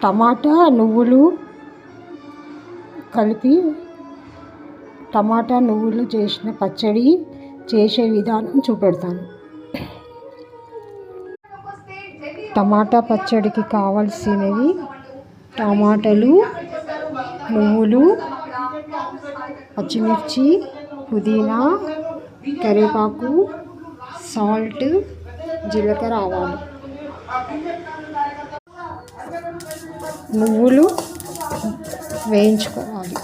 టమాటా నువ్వులు కలిపి టమాటా నువ్వులు చేసిన పచ్చడి చేసే విధానం చూపెడతాను. టమాటా పచ్చడికి కావాల్సినవి టమాటాలు, నువ్వులు, పచ్చిమిర్చి, పుదీనా, కరివేపాకు, సాల్ట్, జీలకర్ర, ఆవాలు. నువ్వులు వేయించుకోవాలి.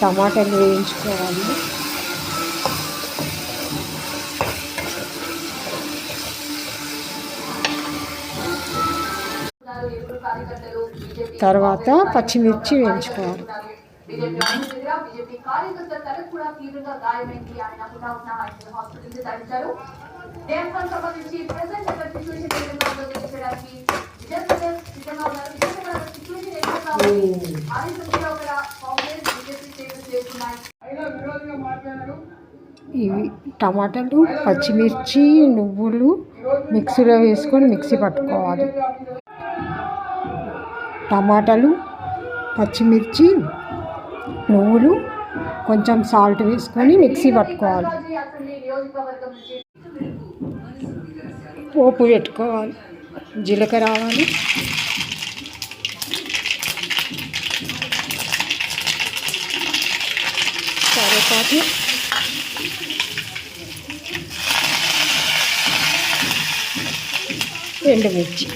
టమాటాలు వేయించుకోవాలి. తర్వాత పచ్చిమిర్చి వేయించుకోవాలి. ఇవి టమాటాలు, పచ్చిమిర్చి, నువ్వులు మిక్సీలో వేసుకొని మిక్సీ పట్టుకోవాలి. టమాటాలు, పచ్చిమిర్చి, నువ్వులు కొంచెం సాల్ట్ వేసుకొని మిక్సీ పట్టుకోవాలి. పోపు పెట్టుకోవాలి. జీలకర్ర, ఆవాలు, కరివేపాకు, ఎండుమిర్చి.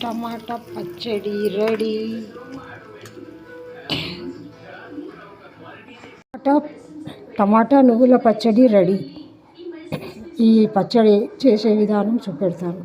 టమాటా పచ్చడి రెడీ. టమాటా నువ్వుల పచ్చడి రెడీ. ఈ పచ్చడి చేసే విధానం చూపెడతాను.